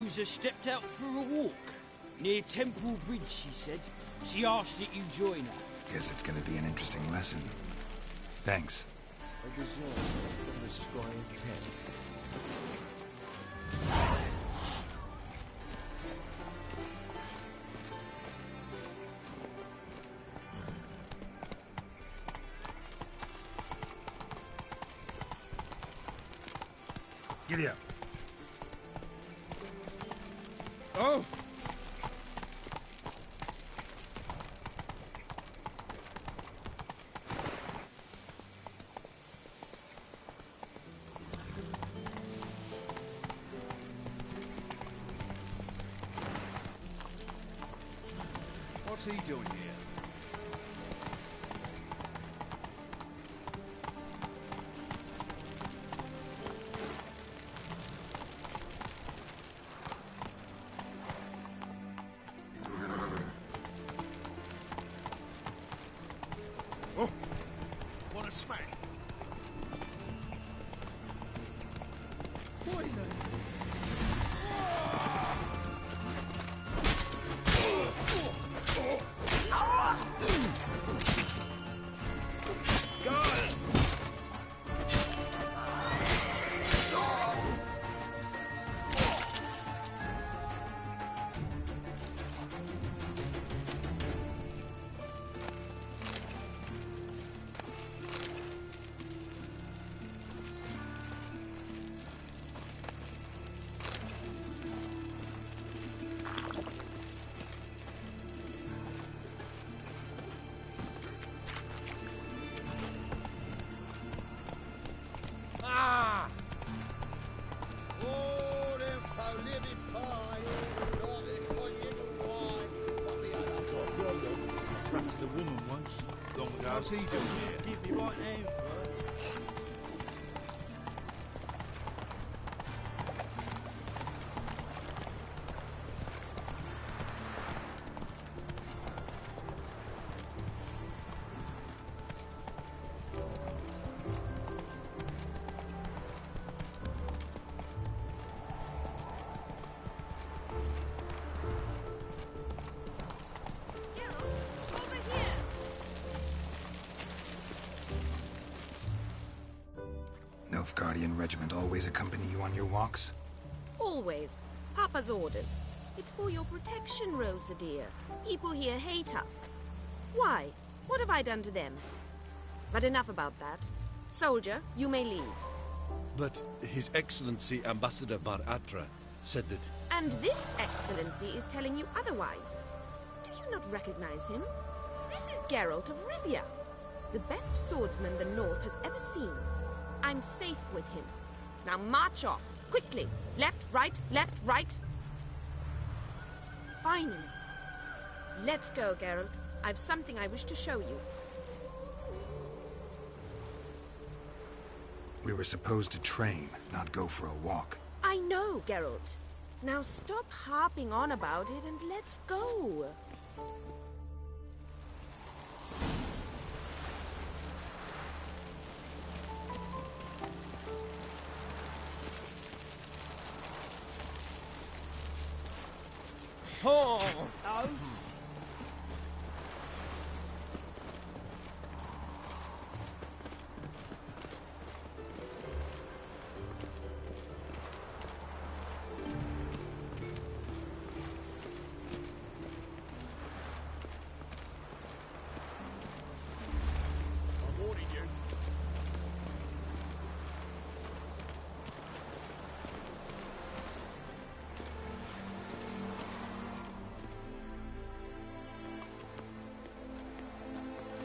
Rosa stepped out for a walk. Near Temple Bridge, she said. She asked that you join her. Guess it's gonna be an interesting lesson. Thanks. A gazelle from the sky tent. Giddy up. Oh! What's he doing here? Oh! What a smack! Trapped the woman once, long ago. What's he doing here? Give me right hand first. Nilfgaardian regiment always accompany you on your walks? Always. Papa's orders. It's for your protection, Rosa dear. People here hate us. Why? What have I done to them? But enough about that. Soldier, you may leave. But His Excellency Ambassador Bar Atra said that... And this excellency is telling you otherwise. Do you not recognize him? This is Geralt of Rivia, the best swordsman the North has ever seen. I'm safe with him. Now march off, quickly. Left, right, left, right. Finally. Let's go, Geralt. I've something I wish to show you. We were supposed to train, not go for a walk. I know, Geralt. Now stop harping on about it and let's go. Oh! I'm warning you.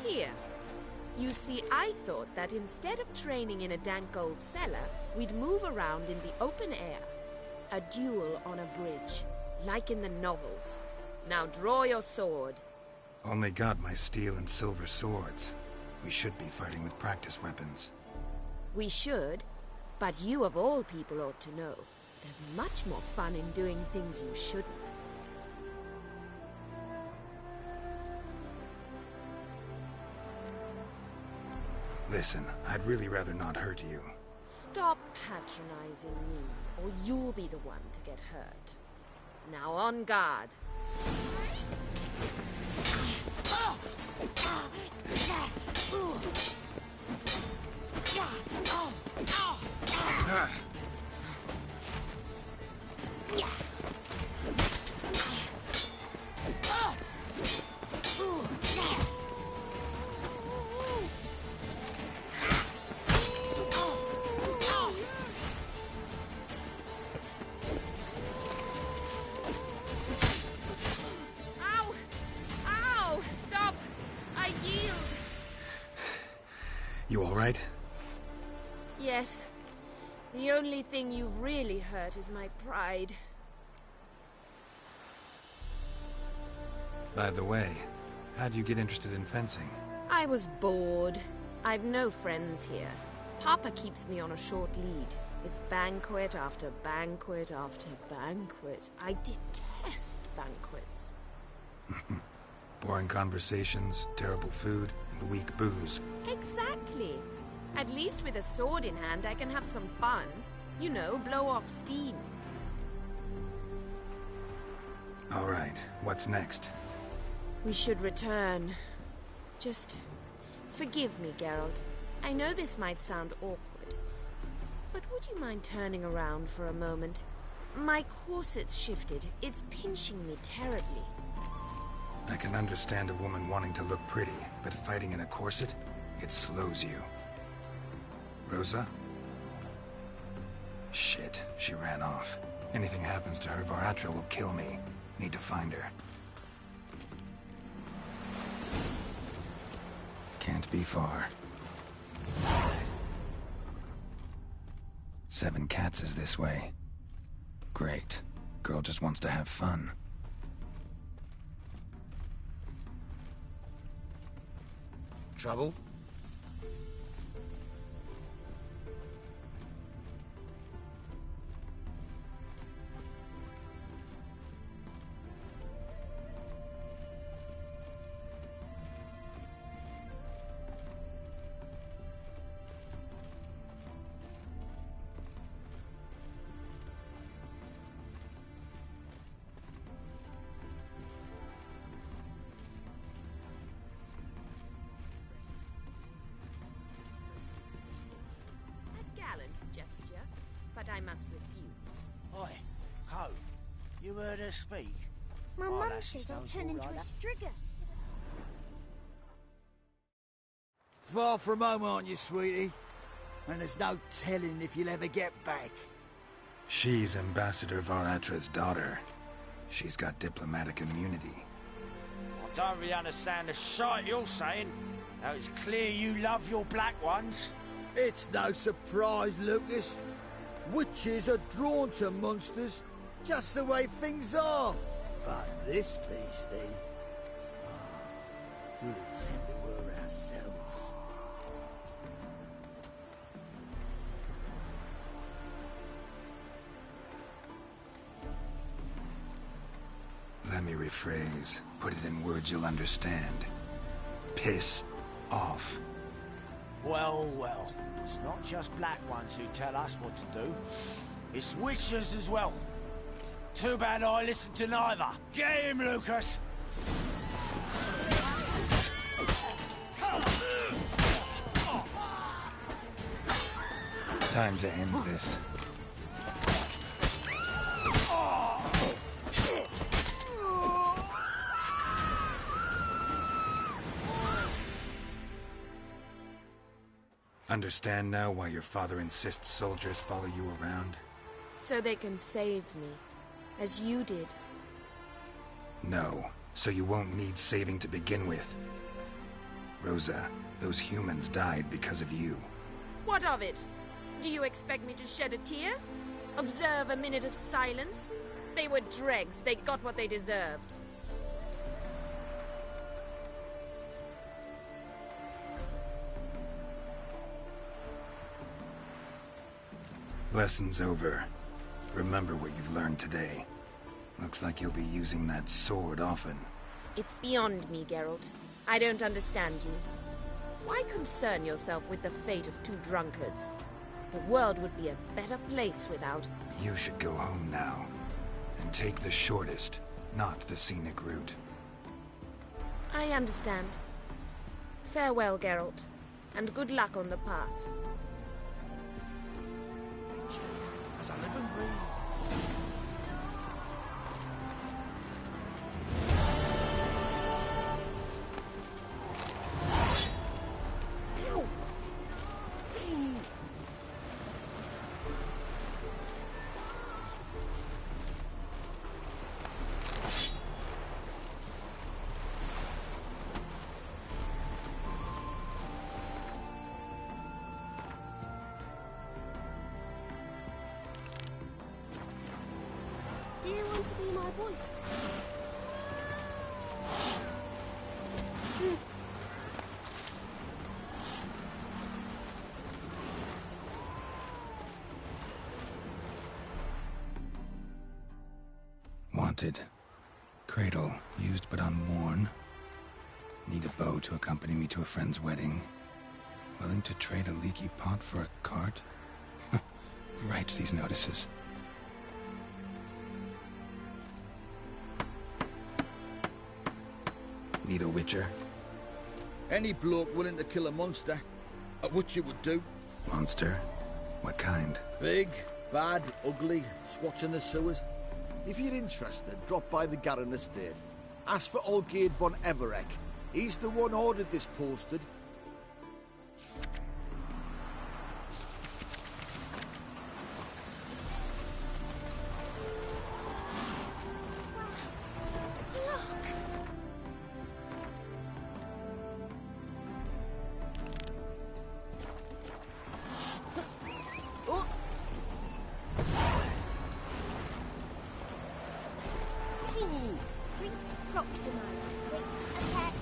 Here. You see, I thought that instead of training in a dank old cellar, we'd move around in the open air. A duel on a bridge, like in the novels. Now draw your sword. Only got my steel and silver swords. We should be fighting with practice weapons. We should, but you of all people ought to know. There's much more fun in doing things you shouldn't. Listen, I'd really rather not hurt you. Stop patronizing me, or you'll be the one to get hurt. Now on guard. You all right? Yes. The only thing you've really hurt is my pride. By the way, how'd you get interested in fencing? I was bored. I've no friends here. Papa keeps me on a short lead. It's banquet after banquet after banquet. I detest banquets. Boring conversations, terrible food, and weak booze. Exactly. At least with a sword in hand, I can have some fun. You know, blow off steam. All right, what's next? We should return. Just forgive me, Geralt. I know this might sound awkward, but would you mind turning around for a moment? My corset's shifted. It's pinching me terribly. I can understand a woman wanting to look pretty, but fighting in a corset, it slows you. Rosa? Shit, she ran off. Anything happens to her, Var-Attre will kill me. Need to find her. Can't be far. 7 Cats is this way. Great. Girl just wants to have fun. Trouble? Gesture, but I must refuse. Oi, Co, you heard her speak? My Oh, mum that's says just I'll sounds turn all into like a that. strigger. Far from home, aren't you, sweetie? And there's no telling if you'll ever get back. She's Ambassador Var-Attre's daughter. She's got diplomatic immunity. I don't really understand the shite you're saying. Now it's clear you love your black ones. It's no surprise, Lucas. Witches are drawn to monsters, just the way things are. But this beastie... we'll pretend we were ourselves. Let me rephrase. Put it in words you'll understand. Piss off. Well, well, it's not just black ones who tell us what to do. It's witches as well. Too bad I listen to neither. Get him, Lucas! Time to end this. Understand now why your father insists soldiers follow you around? So they can save me, as you did. No, so you won't need saving to begin with. Rosa, those humans died because of you. What of it? Do you expect me to shed a tear? Observe a minute of silence? They were dregs. They got what they deserved. Lesson's over. Remember what you've learned today. Looks like you'll be using that sword often. It's beyond me, Geralt. I don't understand you. Why concern yourself with the fate of 2 drunkards? The world would be a better place without... You should go home now. And take the shortest, not the scenic route. I understand. Farewell, Geralt, and good luck on the path. As I live and breathe. Do you want to be my boyfriend? Wanted. Cradle, used but unworn. Need a bow to accompany me to a friend's wedding. Willing to trade a leaky pot for a cart? Who writes these notices? Need a witcher? Any bloke willing to kill a monster, a witcher would do. Monster? What kind? Big, bad, ugly, squatching the sewers. If you're interested, drop by the Garren estate. Ask for Olgierd von Everek. He's the one ordered this posted. Prince Proximo. Attack.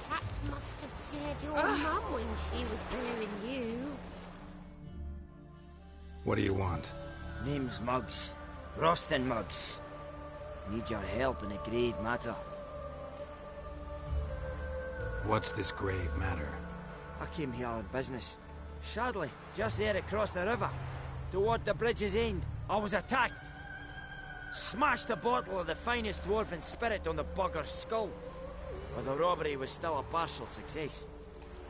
Cat must have scared your mum when she was wearing you. What do you want? Name's Muggs. Rostin Muggs. Need your help in a grave matter. What's this grave matter? I came here on business. Sadly, just there across the river, toward the bridge's end, I was attacked. Smashed a bottle of the finest dwarven spirit on the bugger's skull. But the robbery was still a partial success.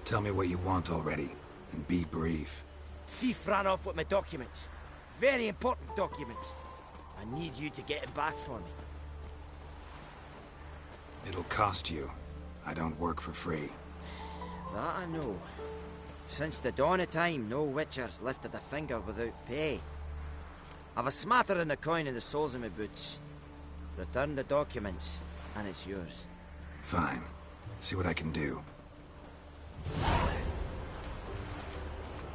Tell me what you want already, and be brief. Thief ran off with my documents. Very important documents. I need you to get it back for me. It'll cost you. I don't work for free. That I know. Since the dawn of time, no witcher's lifted a finger without pay. I've a smattering of coin in the soles of my boots. Return the documents, and it's yours. Fine. See what I can do. Might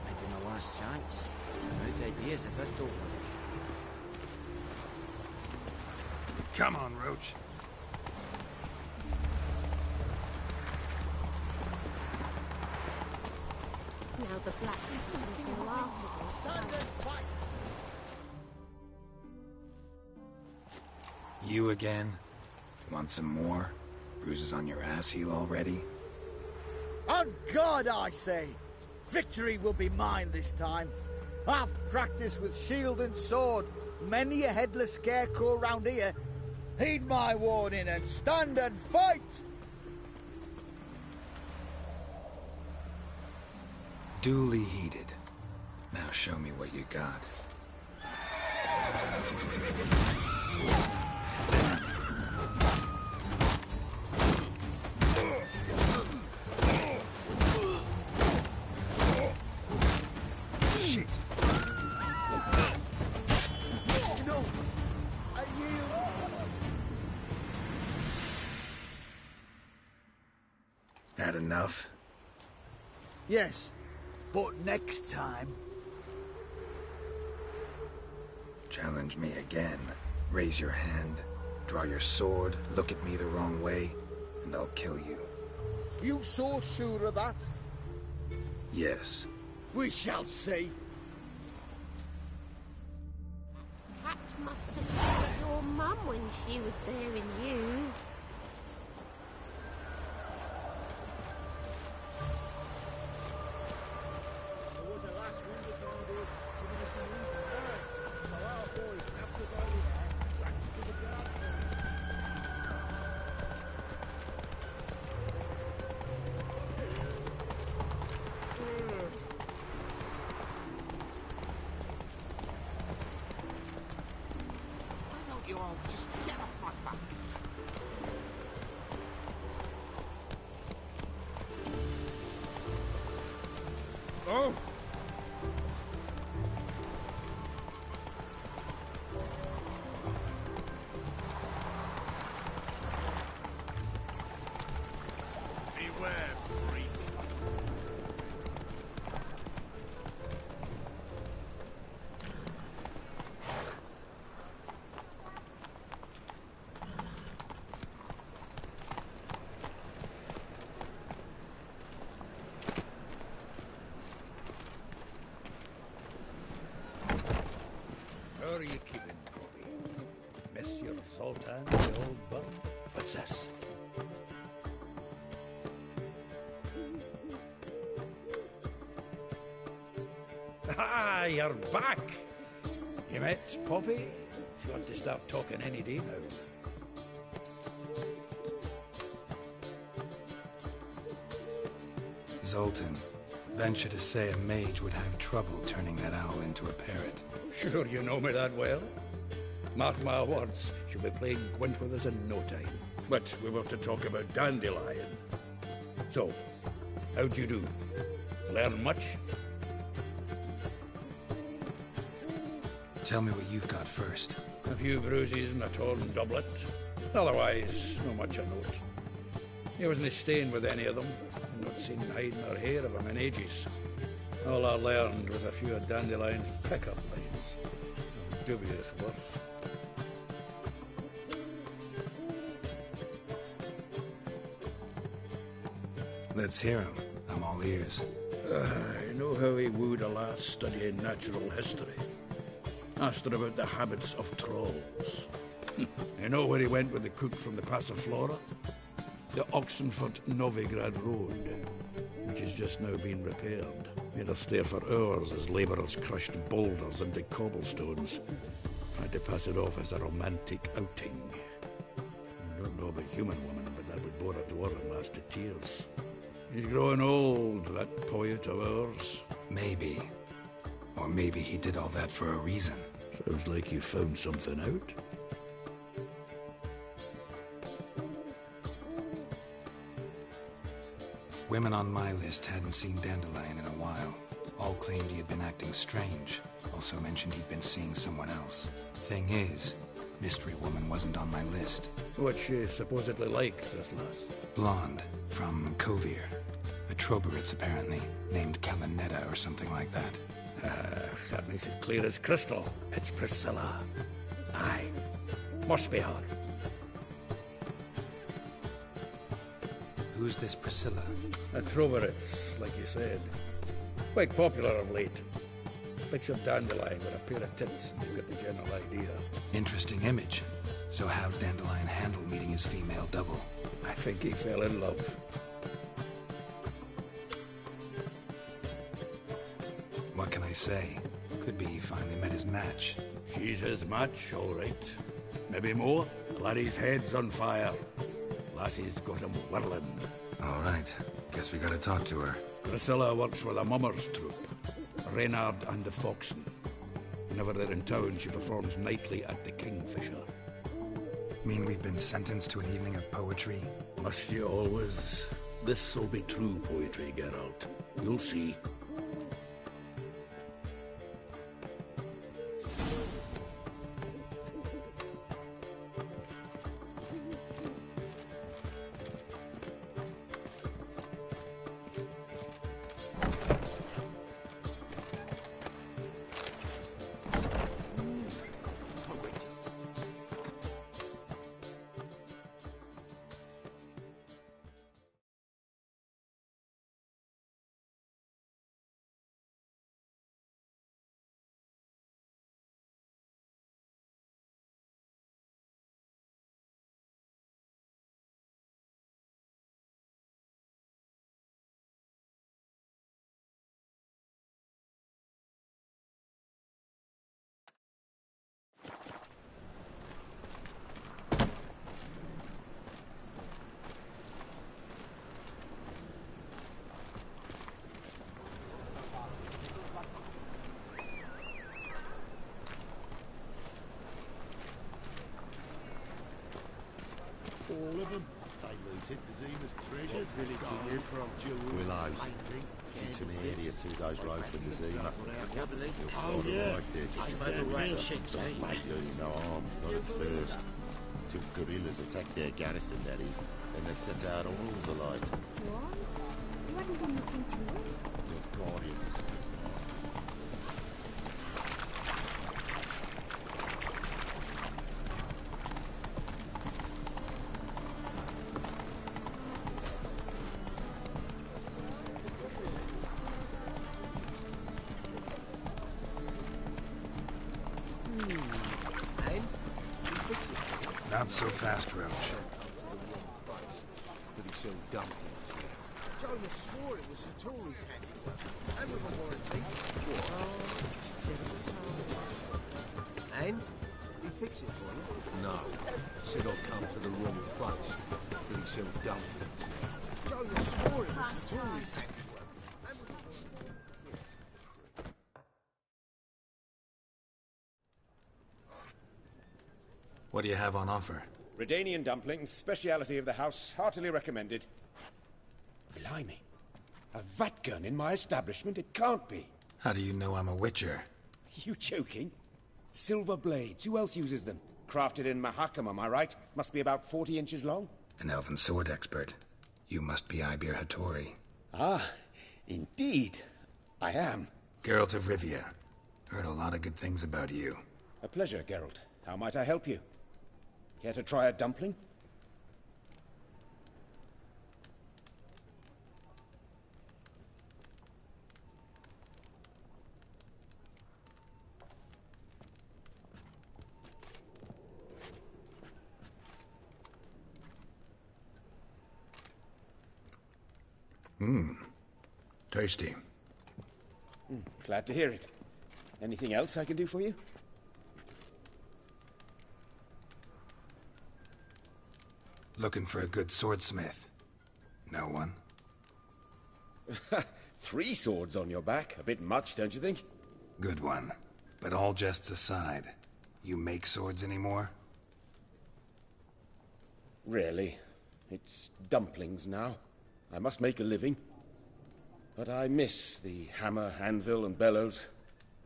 be my last chance. I'm out of ideas if this don't work. Come on, Roach. Now the black is something remarkable. Stand and fight! You again? Want some more? Bruises on your ass heel already? On God, I say! Victory will be mine this time. I've practiced with shield and sword. Many a headless scarecrow round here. Heed my warning and stand and fight! Duly heeded. Now show me what you got. Shit. No, I yield. Had enough? Yes, but next time. Challenge me again. Raise your hand, draw your sword, look at me the wrong way, and I'll kill you. You so sure of that? Yes. We shall see. Cat must have scared your mum when she was bearing you. There was a last window giving us the movement there, so our boys have to go there, tracked it to the guard post. Why don't you all just get off my back? Oh! Beware, freak. How are you keeping, Bobby? Miss your Zoltan, the old buck? What's this? Ah, you're back! You met Poppy? She ought to start talking any day now. Zoltan, venture to say a mage would have trouble turning that owl into a parrot. Sure you know me that well. Mark my words, she'll be playing Gwent with us in no time. But we were to talk about Dandelion. So, how'd you do? Learn much? Tell me what you've got first. A few bruises and a torn doublet. Otherwise, not much a note. He wasn't staying with any of them. I've not seen hide nor hair of him in ages. All I learned was a few of Dandelion's pickup lines. Of dubious worth. Let's hear him. I'm all ears. I know how he wooed a lass studying natural history. Asked her about the habits of trolls. You know where he went with the cook from the Passiflora? The Oxenfurt-Novigrad Road, which has just now been repaired. Made us stare for hours as labourers crushed boulders into cobblestones. Tried to pass it off as a romantic outing. I don't know about human women, but that would bore a dwarven lass to tears. He's growing old, that poet of ours. Maybe. Or maybe he did all that for a reason. Sounds like you found something out. Women on my list hadn't seen Dandelion in a while. All claimed he had been acting strange. Also mentioned he'd been seeing someone else. Thing is, Mystery Woman wasn't on my list. What's she supposedly like, this lass? Blonde, from Kovir. A Troberits, apparently, named Kalanetta or something like that. That makes it clear as crystal. It's Priscilla. Aye. Must be her. Who's this Priscilla? A Troberits, like you said. Quite popular of late. Picture Dandelion with a pair of tits, and you've got the general idea. Interesting image. So how'd Dandelion handle meeting his female double? I think he fell in love. What can I say? Could be he finally met his match. She's his match, all right. Maybe more. Laddie's head's on fire. Lassie's got him whirling. All right. Guess we gotta talk to her. Priscilla works with a mummers troupe. Reynard and the Foxen. Whenever they're in town, she performs nightly at the Kingfisher. Mean we've been sentenced to an evening of poetry? Must you always? This'll be true poetry, Geralt. You'll see. hunted for Zima's treasures. What village are you from? Willows. It's in an area 2 days' road from the Zima. Oh, yeah. Right there, just don't make you no harm, not at first. Till guerrillas attack their garrison, that is, and they set out all the light. What? You hadn't been listening to it? They've got it to street masters. And? You fix it. Not so fast, Roach. But he sold dumplings. Jonas swore it was Hattori's handiwork. And with a warranty. And? He fix it for you? No. Said I'd come to the wrong place. But he sold dumplings. Jonas swore it was Hattori's handiwork. And with What do you have on offer? Redanian dumplings, speciality of the house, heartily recommended. Blimey. A vatgun in my establishment? It can't be. How do you know I'm a witcher? You joking? Silver blades. Who else uses them? Crafted in Mahakam, am I right? Must be about 40 inches long. An elven sword expert. You must be Ibir Hattori. Ah, indeed. I am. Geralt of Rivia. Heard a lot of good things about you. A pleasure, Geralt. How might I help you? Care to try a dumpling? Tasty. Glad to hear it. Anything else I can do for you? Looking for a good swordsmith. No one? 3 swords on your back. A bit much, don't you think? Good one. But all jests aside, you make swords anymore? Really. It's dumplings now. I must make a living. But I miss the hammer, anvil, and bellows.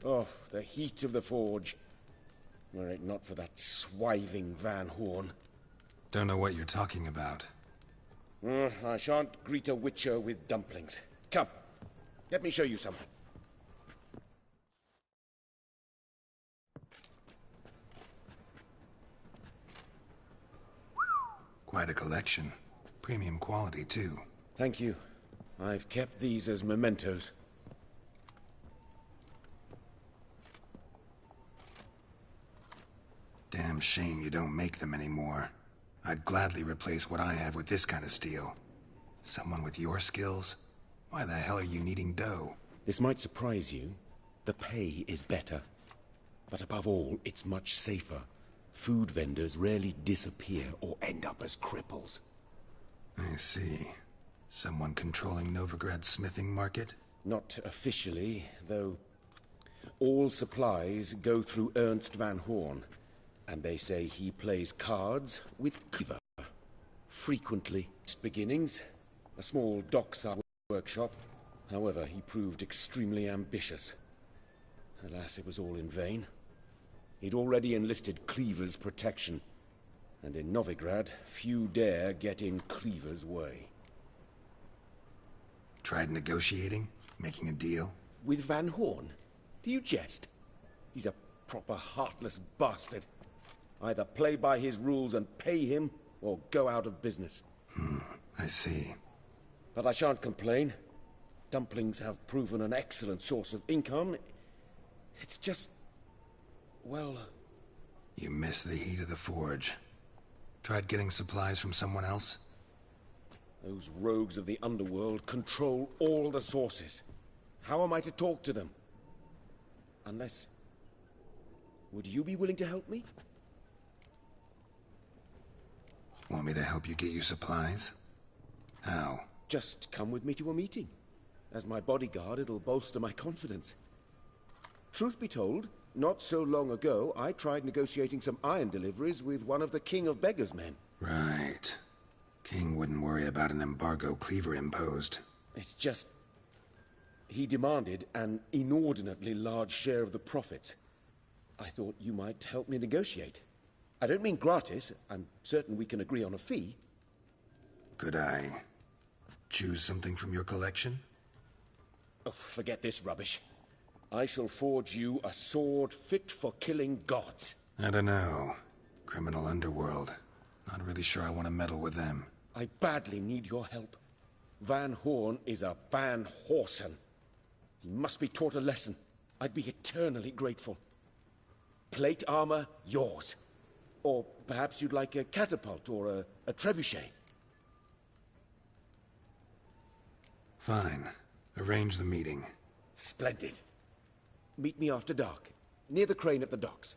Oh, the heat of the forge. Were it not for that swiving Van Horn. Don't know what you're talking about. I shan't greet a witcher with dumplings. Come, let me show you something. Quite a collection. Premium quality, too. Thank you. I've kept these as mementos. Damn shame you don't make them anymore. I'd gladly replace what I have with this kind of steel. Someone with your skills? Why the hell are you needing dough? This might surprise you. The pay is better. But above all, it's much safer. Food vendors rarely disappear or end up as cripples. I see. Someone controlling Novigrad's smithing market? Not officially, though. All supplies go through Ernst Van Horn. And they say he plays cards with Cleaver. Frequently. Beginnings, a small dockside workshop. However, he proved extremely ambitious. Alas, it was all in vain. He'd already enlisted Cleaver's protection. And in Novigrad, few dare get in Cleaver's way. Tried negotiating? Making a deal? With Van Horn? Do you jest? He's a proper heartless bastard. Either play by his rules and pay him, or go out of business. I see. But I shan't complain. Dumplings have proven an excellent source of income. It's just... well... You miss the heat of the forge. Tried getting supplies from someone else? Those rogues of the underworld control all the sources. How am I to talk to them? Unless... would you be willing to help me? Want me to help you get you supplies? How? Just come with me to a meeting. As my bodyguard, it'll bolster my confidence. Truth be told, not so long ago, I tried negotiating some iron deliveries with one of the King of Beggars' men. Right. King wouldn't worry about an embargo Cleaver imposed. It's just... he demanded an inordinately large share of the profits. I thought you might help me negotiate. I don't mean gratis. I'm certain we can agree on a fee. Could I choose something from your collection? Oh, forget this rubbish. I shall forge you a sword fit for killing gods. I don't know. Criminal underworld. Not really sure I want to meddle with them. I badly need your help. Van Horn is a Van Horsen. He must be taught a lesson. I'd be eternally grateful. Plate armor, yours. Or perhaps you'd like a catapult or a trebuchet. Fine. Arrange the meeting. Splendid. Meet me after dark, near the crane at the docks.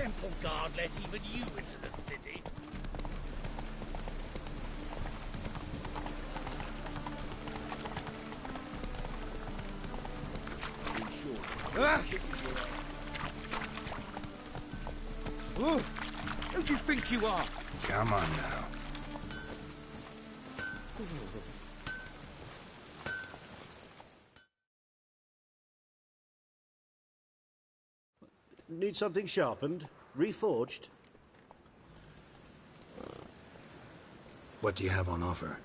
Temple Guard let even you into the city. Who do you think you are? Come on now. Need something sharpened? Reforged? What do you have on offer?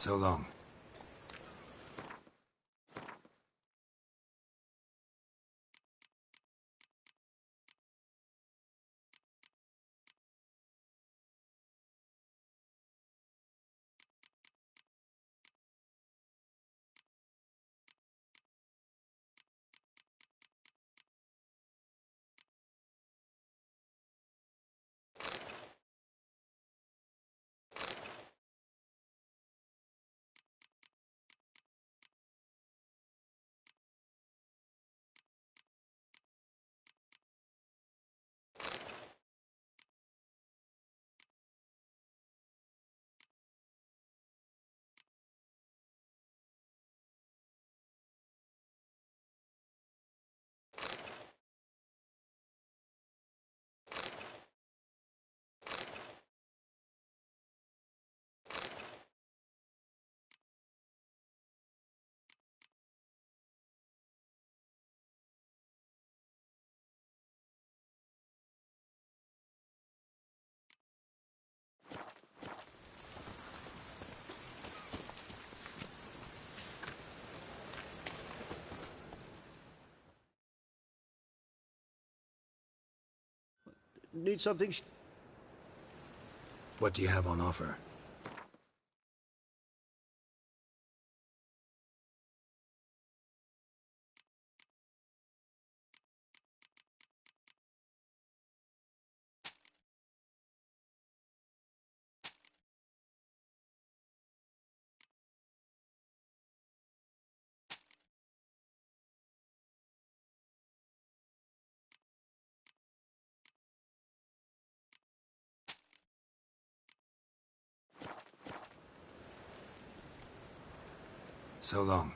So long. Need something? What do you have on offer? So long.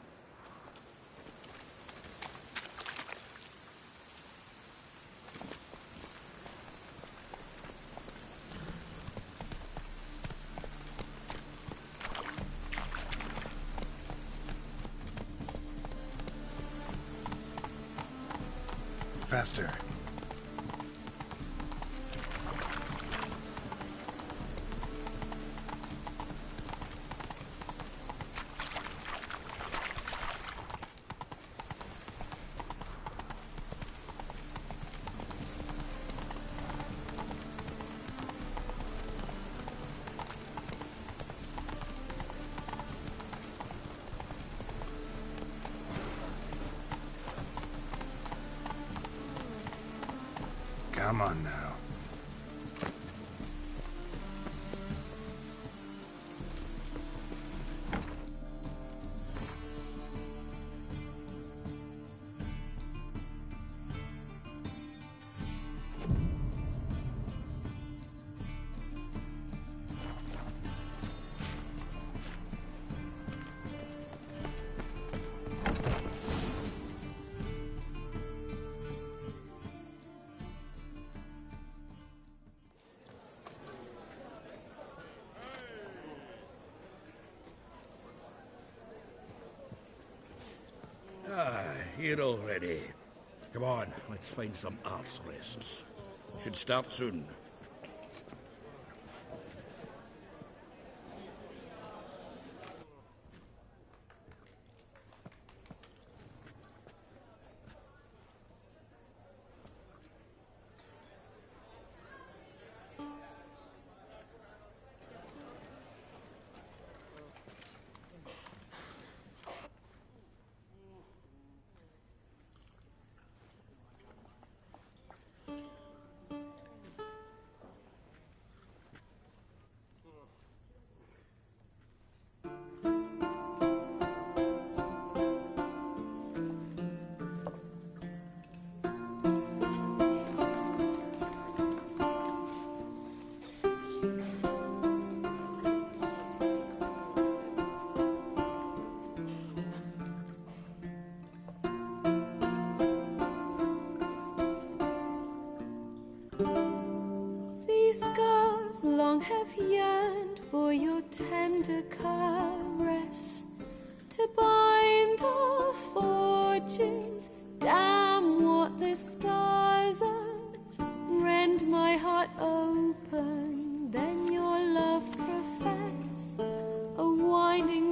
Faster. Come on now. Here already. Come on, let's find some arse rests. Should start soon. These scars long have yearned for your tender caress, to bind our fortunes. Damn what the stars earn. Rend my heart open, then your love profess, a winding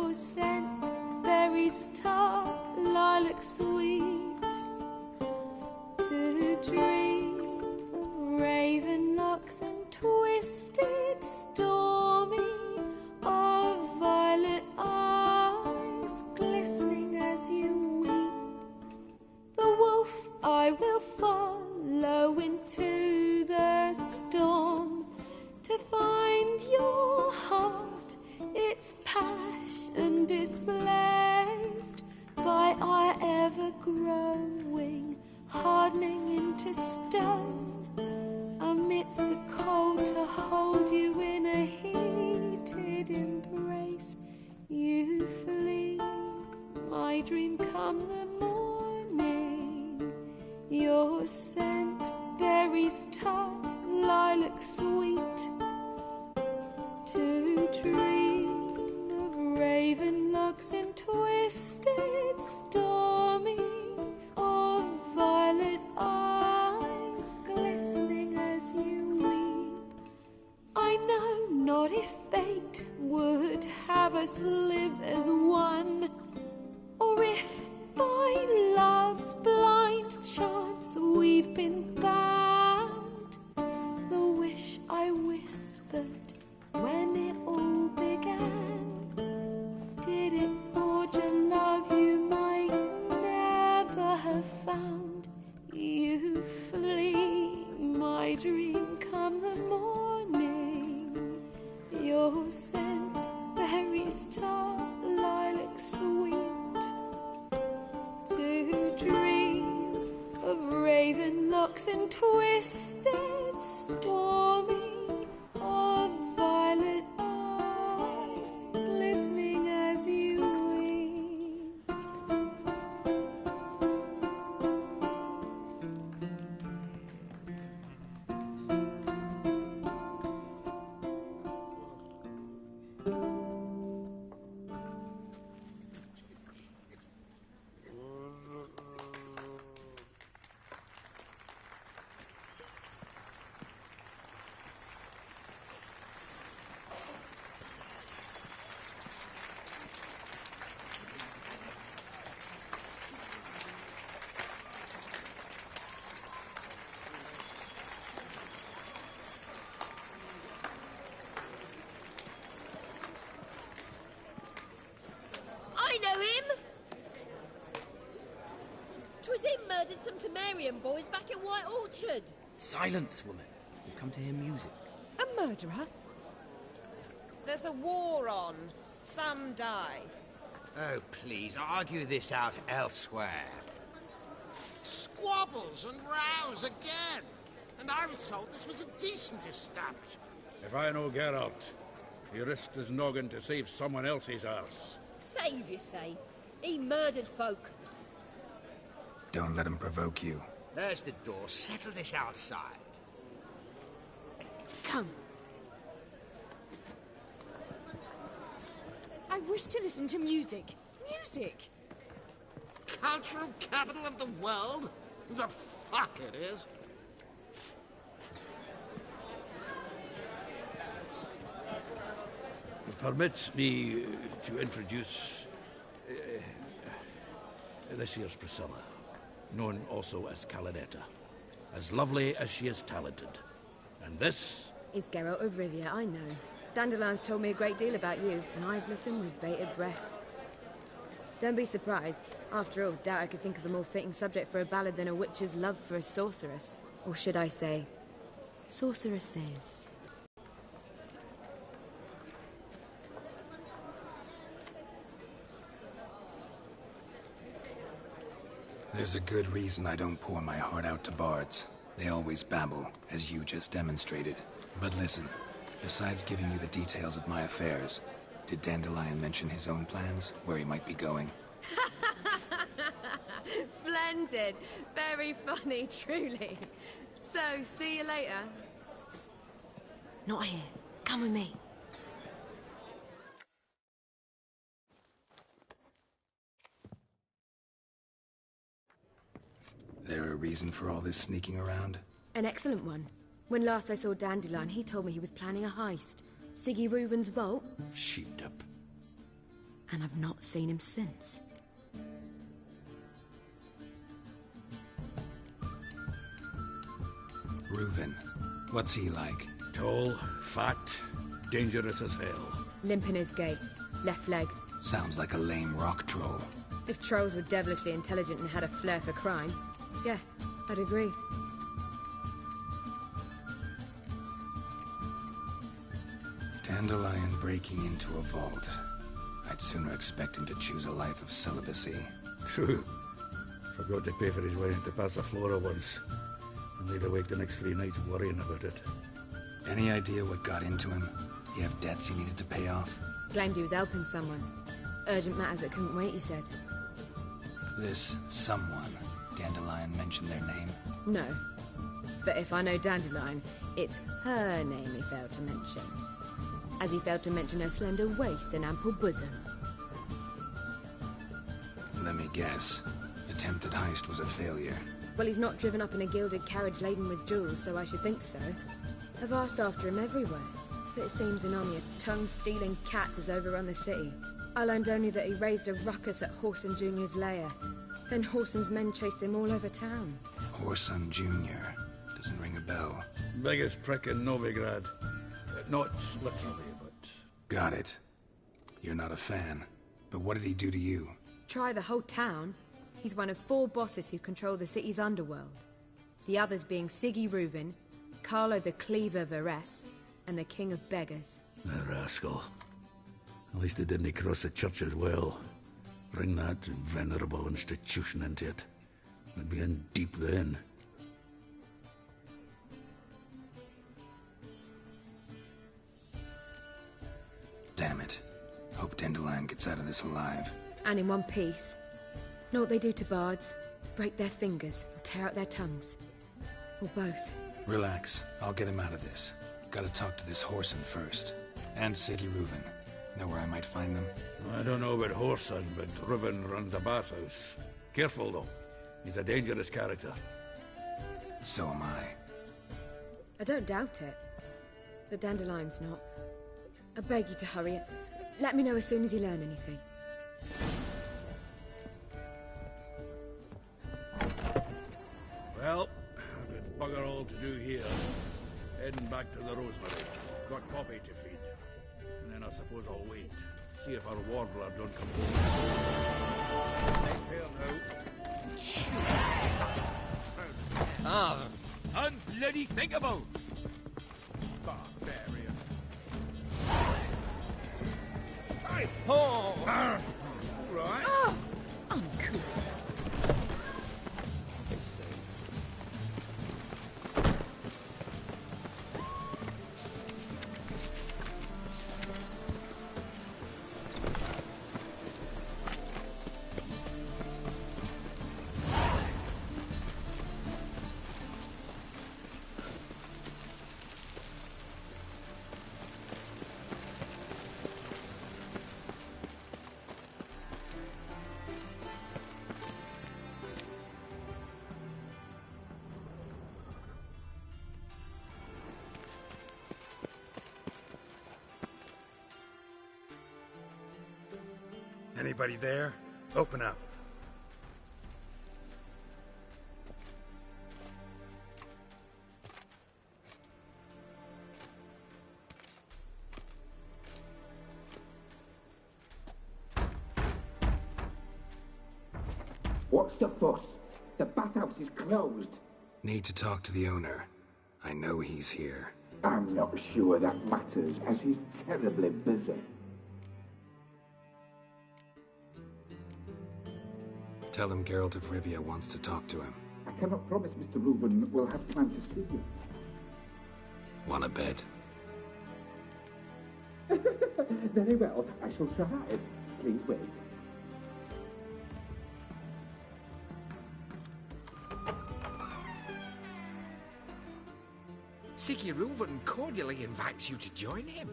your scent, berries tart, lilac sweet, to dream of raven locks and twisted stormy, of violet eyes glistening as you weep. The wolf I will follow into the storm, to find your heart, its passion displaced by our ever-growing, hardening into stone, amidst the cold to hold you in a heated embrace. You flee, my dream come the morning, your scent, berries tart, lilac sweet, to dream of raven locks and twisted stormy, of violet eyes glistening as you weep. I know not if fate would have us live as one, or if by love's blind chance we've been bound. The wish I whispered when it all began, did it forge a love you might never have found? You flee, my dream come the morning, your scent, berries tart, lilac sweet, to dream of raven locks and twisted stormy, of violet eyes glistening as you weep. I know him! 'Twas him murdered some Temerian boys back at White Orchard. Silence, woman. We've come to hear music. A murderer? There's a war on. Some die. Oh, please, argue this out elsewhere. Squabbles and rows again. And I was told this was a decent establishment. If I know Geralt, he risked his noggin to save someone else's arse. Save, you say? He murdered folk. Don't let him provoke you. There's the door. Settle this outside. Come. I wish to listen to music. Music! Cultural capital of the world? The fuck it is. Permit me to introduce... this here's Priscilla, known also as Calinetta. As lovely as she is talented. And this... is Geralt of Rivia, I know. Dandelion's told me a great deal about you, and I've listened with bated breath. Don't be surprised. After all, doubt I could think of a more fitting subject for a ballad than a witch's love for a sorceress. Or should I say, sorceresses. There's a good reason I don't pour my heart out to bards. They always babble, as you just demonstrated. But listen, besides giving you the details of my affairs, did Dandelion mention his own plans, where he might be going? Splendid. Very funny, truly. So, see you later. Not here. Come with me. There a reason for all this sneaking around? An excellent one. When last I saw Dandelion, he told me he was planning a heist. Siggy Reuven's vault? Sheepdip. and I've not seen him since. Reuven. What's he like? Tall, fat, dangerous as hell. Limp in his gait. Left leg. Sounds like a lame rock troll. If trolls were devilishly intelligent and had a flair for crime, yeah, I'd agree. Dandelion breaking into a vault. I'd sooner expect him to choose a life of celibacy. True. Forgot to pay for his way into Passaflora once. And laid awake the next 3 nights worrying about it. Any idea what got into him? He have debts he needed to pay off? Claimed he was helping someone. Urgent matter that couldn't wait, he said. This someone, Dandelion mentioned their name? No. But if I know Dandelion, it's her name he failed to mention. As he failed to mention her slender waist and ample bosom. Let me guess. Attempted heist was a failure. Well, he's not driven up in a gilded carriage laden with jewels, so I should think so. I've asked after him everywhere, but it seems an army of tongue-stealing cats has overrun the city. I learned only that he raised a ruckus at Whoreson Jr.'s lair. Then Whoreson's men chased him all over town. Whoreson Jr. Doesn't ring a bell. Biggest prick in Novigrad. Not literally, but... Got it. You're not a fan. But what did he do to you? Try the whole town. He's one of 4 bosses who control the city's underworld. The others being Siggy Reuven, Carlo the Cleaver Varese, and the King of Beggars. The rascal. At least they didn't cross the church as well. Bring that venerable institution into it. We'd be in deep then. Damn it. Hope Dandelion gets out of this alive. And in one piece. Know what they do to bards? Break their fingers, or tear out their tongues. Or both. Relax. I'll get him out of this. Gotta talk to this Whoreson first. And Siggy Reuven. Know where I might find them? I don't know about Whoreson, but Reuven runs a bathhouse. Careful, though. He's a dangerous character. So am I. I don't doubt it. But Dandelion's not. I beg you to hurry it. Let me know as soon as you learn anything. Well, I've got bugger all to do here. Heading back to the Rosemary. Got Poppy to feed. And then I suppose I'll wait. See if our warbler don't come home. Take care now. Ah, unbloody thinkable! Barbarian. Hey! Oh! Right. Oh! Uncouth. Anybody there? Open up. What's the fuss? The bathhouse is closed. Need to talk to the owner. I know he's here. I'm not sure that matters, as he's terribly busy. Tell him Geralt of Rivia wants to talk to him. I cannot promise Mr. Reuven will have time to see you. Wanna bet? Very well, I shall try. Please wait. Siggy Reuven cordially invites you to join him.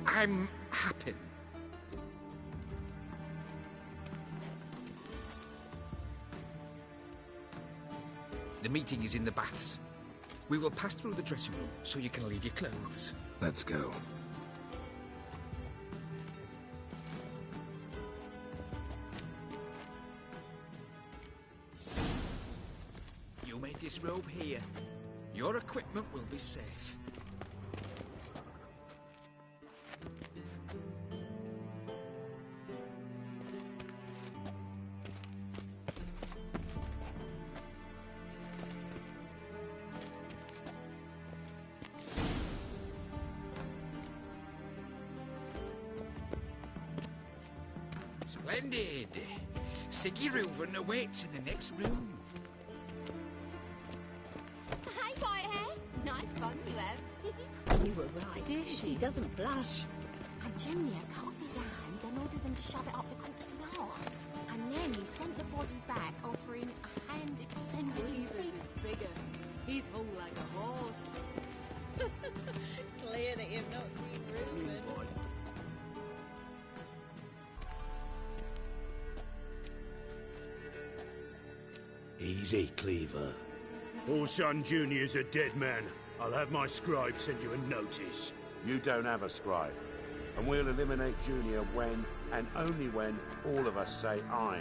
I'm happy. The meeting is in the baths. We will pass through the dressing room so you can leave your clothes. Let's go. this robe here. Your equipment will be safe. Splendid. Siggy Reuven awaits in the next room. Hey, Whitehair. Nice bun you have. You were right. She doesn't blush. And Junior cut off his hand and ordered them to shove it up the corpse's arse. And then he sent the body back, offering a hand extended Cleaver's is bigger. He's hung like a horse. Clear that you've not seen Reuven. Easy, Cleaver. Orson Jr.'s a dead man. I'll have my scribe send you a notice. You don't have a scribe. And we'll eliminate Junior when, and only when, all of us say aye.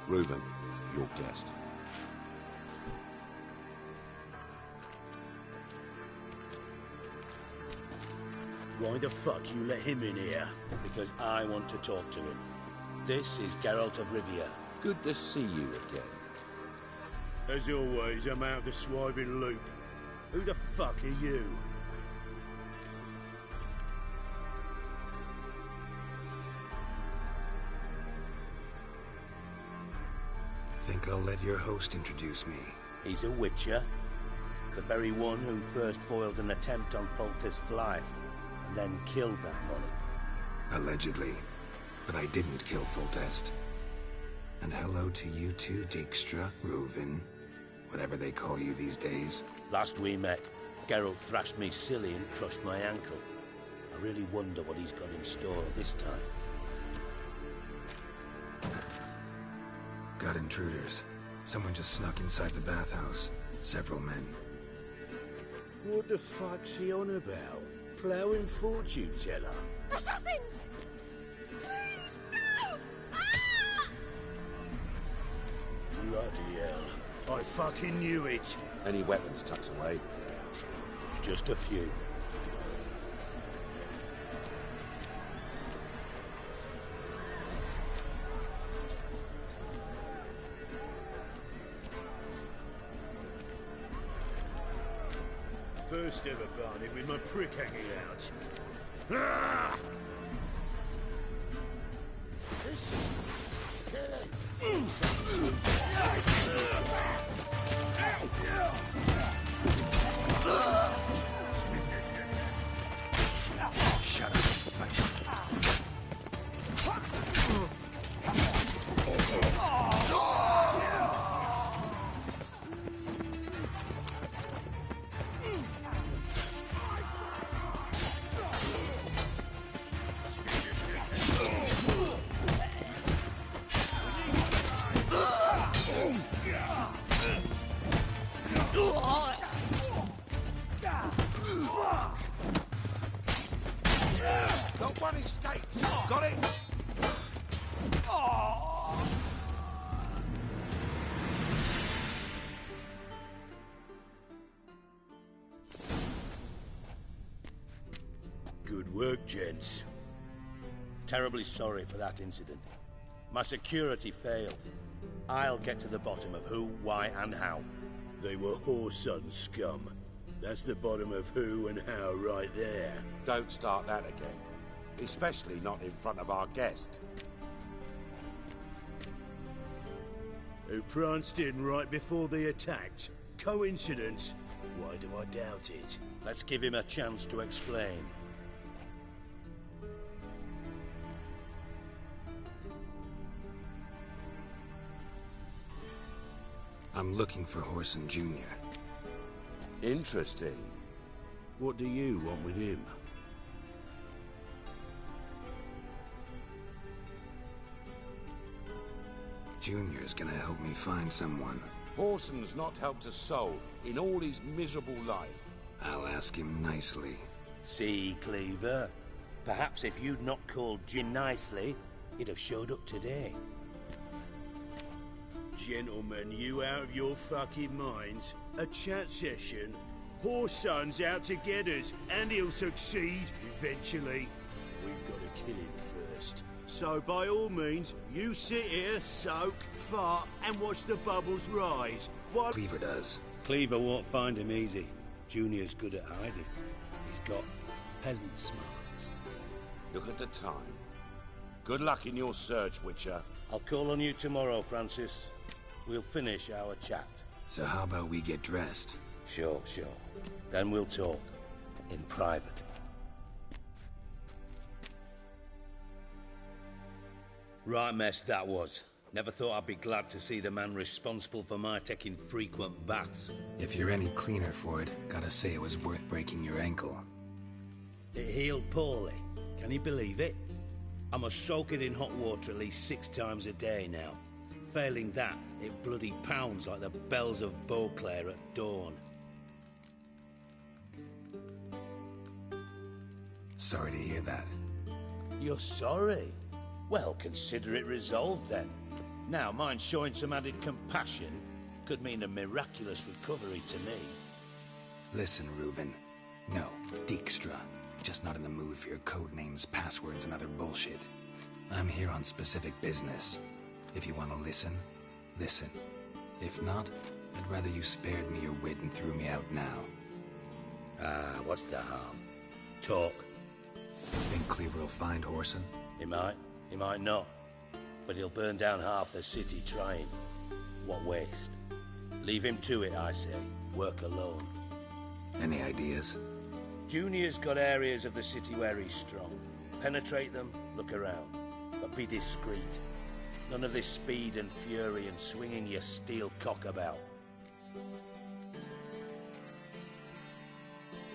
Reuven, your guest. Why the fuck you let him in here? Because I want to talk to him. This is Geralt of Rivia. Good to see you again. As always, I'm out of the swiving loop. Who the fuck are you? Think I'll let your host introduce me. He's a witcher. The very one who first foiled an attempt on Foltest's life, and then killed that monarch. Allegedly. But I didn't kill Foltest. And hello to you too, Dijkstra, Reuven, whatever they call you these days. Last we met, Geralt thrashed me silly and crushed my ankle. I really wonder what he's got in store this time. Got intruders. Someone just snuck inside the bathhouse. Several men. What the fuck's he on about? Ploughing fortune teller? Assassins! Please, no! Ah! Bloody hell. I fucking knew it. Any weapons tucked away? Just a few. First ever barney with my prick hanging out. Ah! Shut up, Spice. Got one estate. Got it? Good work, gents. Terribly sorry for that incident. My security failed. I'll get to the bottom of who, why, and how. They were whoreson scum. That's the bottom of who and how right there. Don't start that again. Especially not in front of our guest. Who pranced in right before they attacked. Coincidence? Why do I doubt it? Let's give him a chance to explain. I'm looking for Whoreson Jr. Interesting. What do you want with him? Junior's gonna help me find someone. Whoreson's not helped a soul in all his miserable life. I'll ask him nicely. See, Cleaver? Perhaps if you'd not called Jin nicely, he'd have showed up today. Gentlemen, you out of your fucking minds? A chat session? Whoreson's out to get us, and he'll succeed eventually. We've got to kill him first. So by all means, you sit here, soak, fart, and watch the bubbles rise. While Cleaver does. Cleaver won't find him easy. Junior's good at hiding. He's got peasant smarts. Look at the time. Good luck in your search, Witcher. I'll call on you tomorrow, Francis. We'll finish our chat. So how about we get dressed? Sure. Then we'll talk. In private. Right mess that was. Never thought I'd be glad to see the man responsible for my taking frequent baths. If you're any cleaner for it, gotta say it was worth breaking your ankle. It healed poorly. Can you believe it? I must soak it in hot water at least 6 times a day now. Failing that, it bloody pounds like the bells of Beauclair at dawn. Sorry to hear that. You're sorry? Well, consider it resolved then. Now, mind showing some added compassion could mean a miraculous recovery to me. Listen, Reuven. No, Dijkstra. Just not in the mood for your code names, passwords, and other bullshit. I'm here on specific business. If you want to listen, listen. If not, I'd rather you spared me your wit and threw me out now. What's the harm? Talk. Think Cleaver will find Whoreson? He might not. But he'll burn down half the city trying. What waste? Leave him to it, I say. Work alone. Any ideas? Junior's got areas of the city where he's strong. Penetrate them, look around. But be discreet. None of this speed and fury and swinging your steel cock about.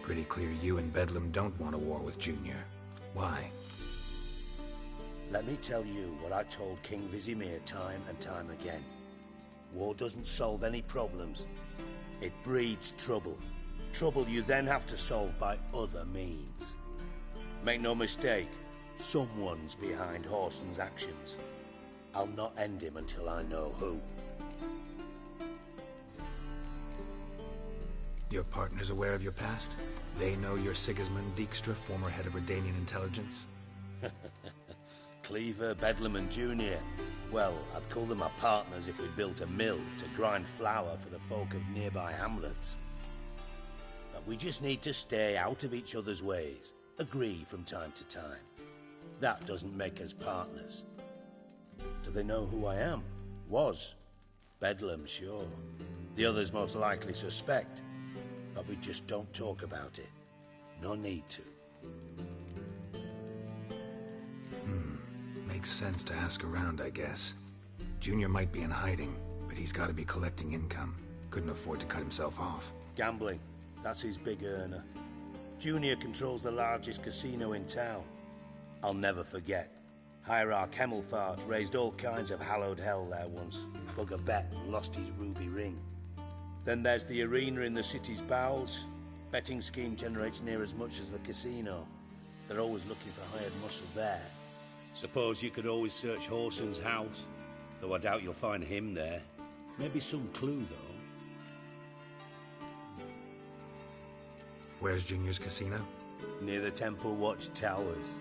Pretty clear you and Bedlam don't want a war with Junior. Why? Let me tell you what I told King Vizimir time and time again. War doesn't solve any problems. It breeds trouble. Trouble you then have to solve by other means. Make no mistake, someone's behind Whoreson's actions. I'll not end him until I know who. Your partner's aware of your past? They know you're Sigismund Dijkstra, former head of Redanian intelligence? Cleaver, Bedlam and Junior. Well, I'd call them our partners if we built a mill to grind flour for the folk of nearby hamlets. But we just need to stay out of each other's ways. Agree from time to time. That doesn't make us partners. Do they know who I am? Was. Bedlam, sure. The others most likely suspect. But we just don't talk about it. No need to. Makes sense to ask around, I guess. Junior might be in hiding, but he's got to be collecting income. Couldn't afford to cut himself off. Gambling. That's his big earner. Junior controls the largest casino in town. I'll never forget. Hierarch Hemmelfart raised all kinds of hallowed hell there once. Bugger bet lost his ruby ring. Then there's the arena in the city's bowels. Betting scheme generates near as much as the casino. They're always looking for hired muscle there. Suppose you could always search Whoreson's house, though I doubt you'll find him there. Maybe some clue, though. Where's Junior's casino? Near the Temple Watch Towers.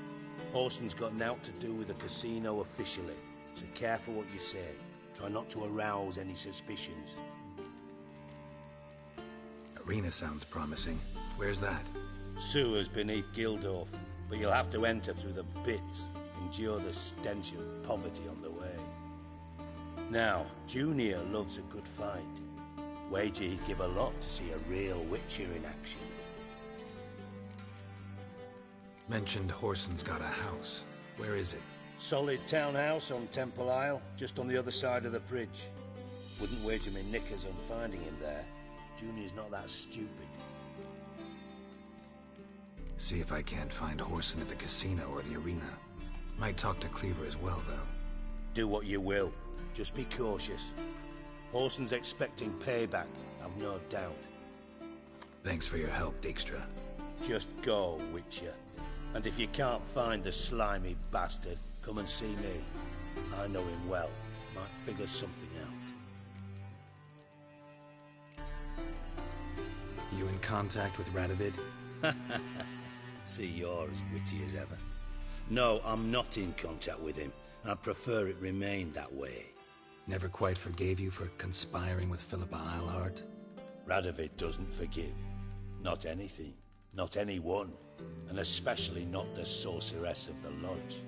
Whoreson's got naught to do with the casino officially, so careful what you say. Try not to arouse any suspicions. Arena sounds promising. Where's that? Sewers beneath Gildorf, but you'll have to enter through the pits. Endure the stench of poverty on the way. Now, Junior loves a good fight. Wager he'd give a lot to see a real Witcher in action. Mentioned Whoreson's got a house. Where is it? Solid townhouse on Temple Isle, just on the other side of the bridge. Wouldn't wager me knickers on finding him there. Junior's not that stupid. See if I can't find Whoreson at the casino or the arena. Might talk to Cleaver as well, though. Do what you will. Just be cautious. Whoreson's expecting payback, I've no doubt. Thanks for your help, Dijkstra. Just go, Witcher. And if you can't find the slimy bastard, come and see me. I know him well. Might figure something out. you in contact with Radovid? See, you're as witty as ever. No, I'm not in contact with him. I'd prefer it remained that way. Never quite forgave you for conspiring with Philippa Eilhart? Radovid doesn't forgive. Not anything. Not anyone. And especially not the sorceress of the Lodge.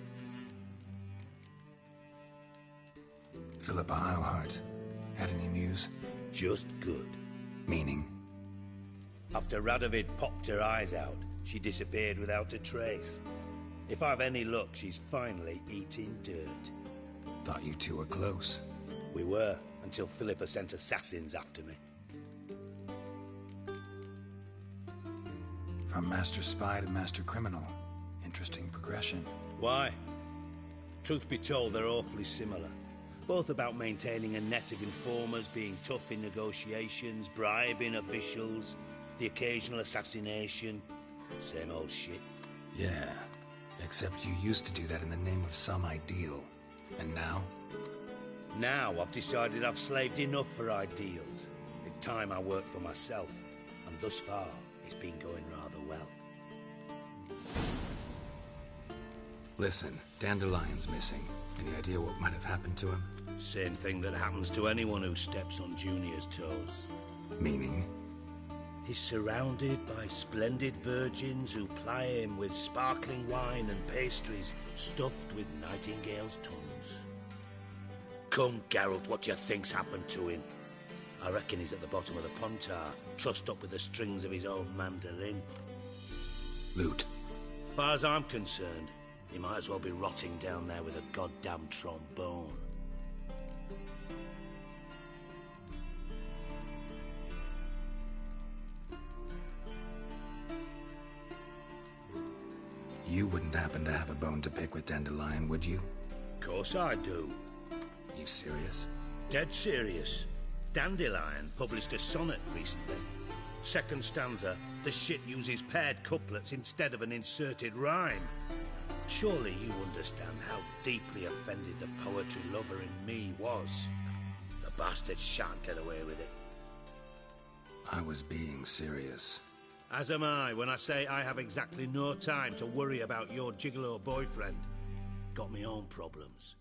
Philippa Eilhart. Had any news? Just good. Meaning? After Radovid popped her eyes out, she disappeared without a trace. If I've any luck, she's finally eating dirt. Thought you two were close. We were, until Philippa sent assassins after me. From Master Spy to Master Criminal. Interesting progression. Why? Truth be told, they're awfully similar. Both about maintaining a net of informers, being tough in negotiations, bribing officials, the occasional assassination. Same old shit. Yeah, except you used to do that in the name of some ideal. And now? Now I've decided I've slaved enough for ideals. It's time I worked for myself. And thus far, it's been going rather well. Listen, Dandelion's missing. Any idea what might have happened to him? Same thing that happens to anyone who steps on Junior's toes. Meaning? He's surrounded by splendid virgins who ply him with sparkling wine and pastries stuffed with nightingales' tongues. Come, Geralt, what do you think's happened to him? I reckon he's at the bottom of the Pontar, trussed up with the strings of his own mandolin. Loot. As far as I'm concerned, he might as well be rotting down there with a goddamn trombone. You wouldn't happen to have a bone to pick with Dandelion, would you? Of course I do. You serious? Dead serious. Dandelion published a sonnet recently. Second stanza, the shit uses paired couplets instead of an inserted rhyme. Surely you understand how deeply offended the poetry lover in me was. The bastard shan't get away with it. I was being serious. As am I when I say I have exactly no time to worry about your gigolo boyfriend. Got me own problems.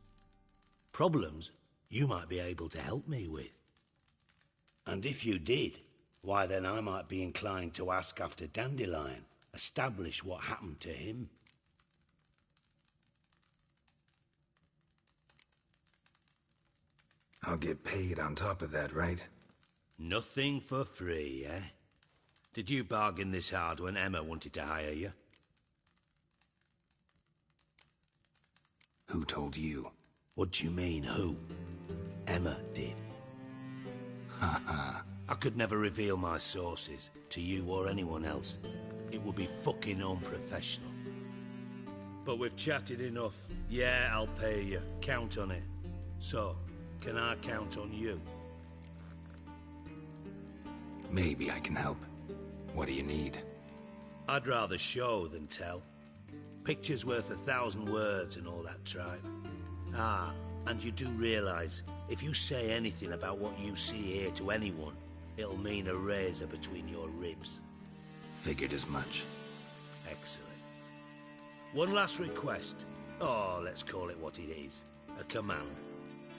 Problems you might be able to help me with. And if you did, why then I might be inclined to ask after Dandelion, establish what happened to him. I'll get paid on top of that, right? Nothing for free, eh? Did you bargain this hard when Emma wanted to hire you? Who told you? What do you mean, who? Emma did. Haha. I could never reveal my sources, to you or anyone else. It would be fucking unprofessional. But we've chatted enough. Yeah, I'll pay you. Count on it. So, can I count on you? Maybe I can help. What do you need? I'd rather show than tell. Picture's worth 1,000 words and all that tripe. Ah, and you do realise, if you say anything about what you see here to anyone, it'll mean a razor between your ribs. Figured as much. Excellent. One last request. Oh, let's call it what it is. A command.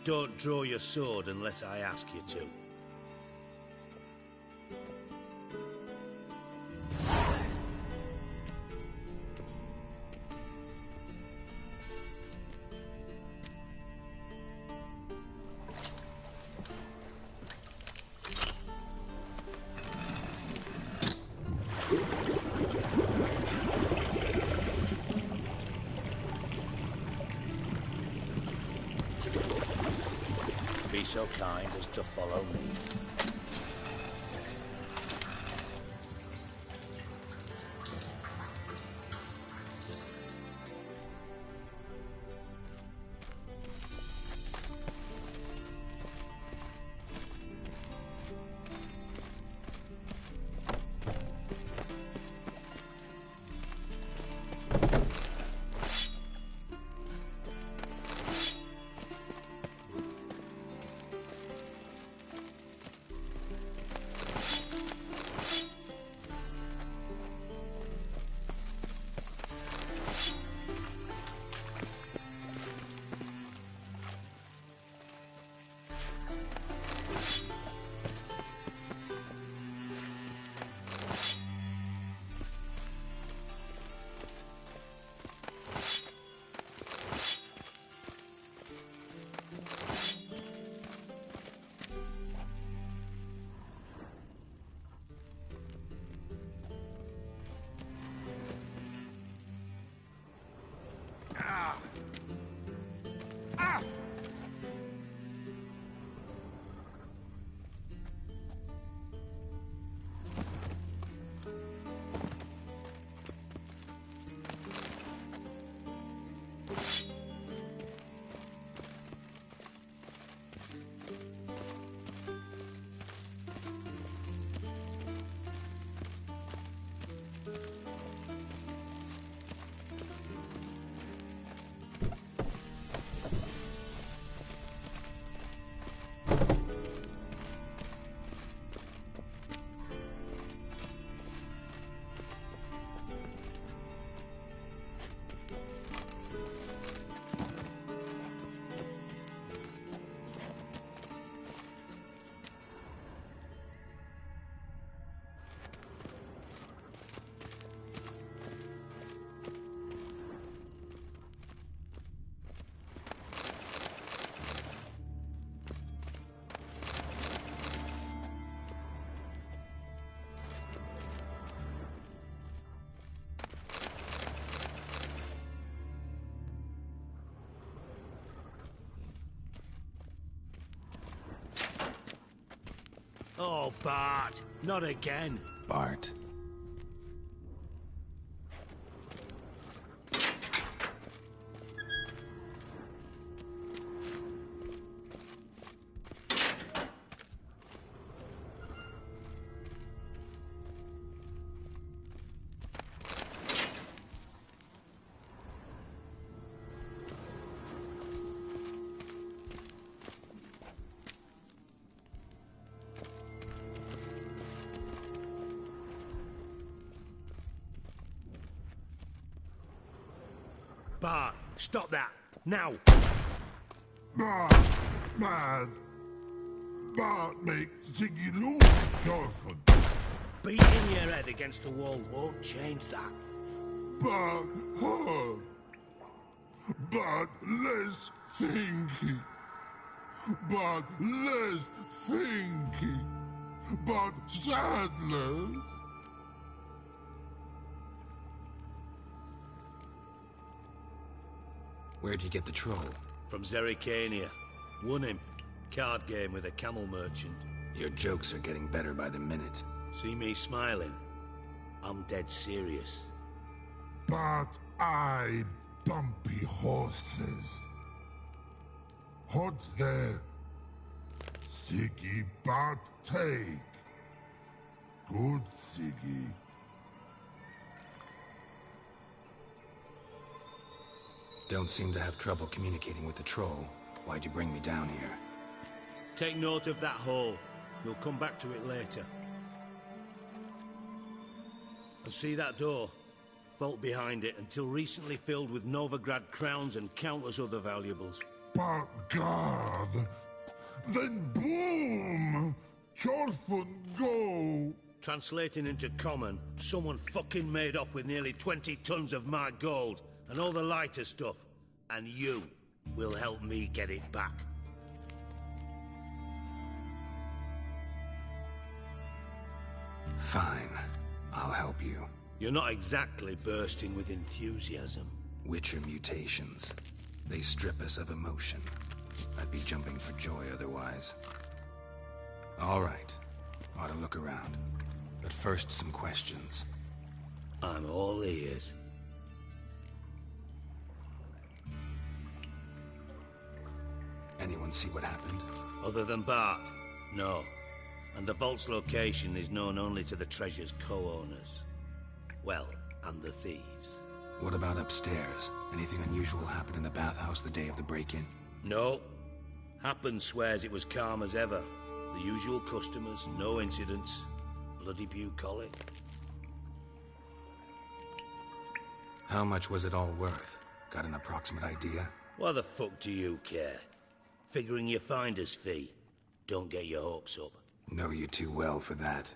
Don't draw your sword unless I ask you to. Be so kind as to follow me. Oh, Bart, not again. Bart. Bart, stop that, now! Bart, mad. Bart makes Ziggy lose, Jorford. Beating your head against the wall won't change that. Bart, hard. Bart, less thinky. Bart, less thinky. Bart, sadness. Where'd you get the troll? From Zerrikania. Won him. Card game with a camel merchant. Your jokes are getting better by the minute. See me smiling? I'm dead serious. But I bumpy horses. Hot there. Siggy Bart take. Good Siggy. Don't seem to have trouble communicating with the troll. Why'd you bring me down here? Take note of that hole. We'll come back to it later. And see that door? Vault behind it, until recently filled with Novigrad crowns and countless other valuables. But God, then boom! Jorfun go! Translating into common, someone fucking made off with nearly 20 tons of my gold, and all the lighter stuff. And you will help me get it back. Fine. I'll help you. You're not exactly bursting with enthusiasm. Witcher mutations. They strip us of emotion. I'd be jumping for joy otherwise. All right. Ought to look around. But first, some questions. I'm all ears. Anyone see what happened? Other than Bart? No. And the vault's location is known only to the treasure's co-owners. Well, and the thieves. What about upstairs? Anything unusual happen in the bathhouse the day of the break-in? No. Happen swears it was calm as ever. The usual customers, no incidents. Bloody bucolic. How much was it all worth? Got an approximate idea? Why the fuck do you care? Figuring your finder's fee. Don't get your hopes up. Know you too well for that.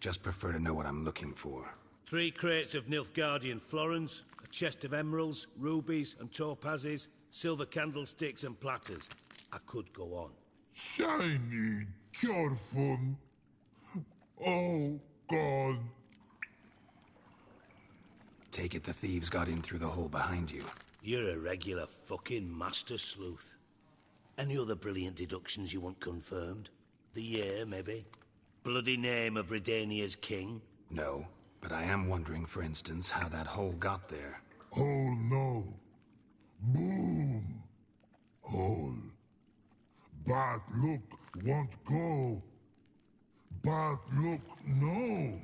Just prefer to know what I'm looking for. 3 crates of Nilfgaardian florins, a chest of emeralds, rubies and topazes, silver candlesticks and platters. I could go on. Shiny Jorfun. Oh, God. Take it the thieves got in through the hole behind you. You're a regular fucking master sleuth. Any other brilliant deductions you want confirmed? The year, maybe? Bloody name of Redania's king? No, but I am wondering, for instance, how that hole got there. Hole no. Boom. Hole. But look, won't go. But look, no.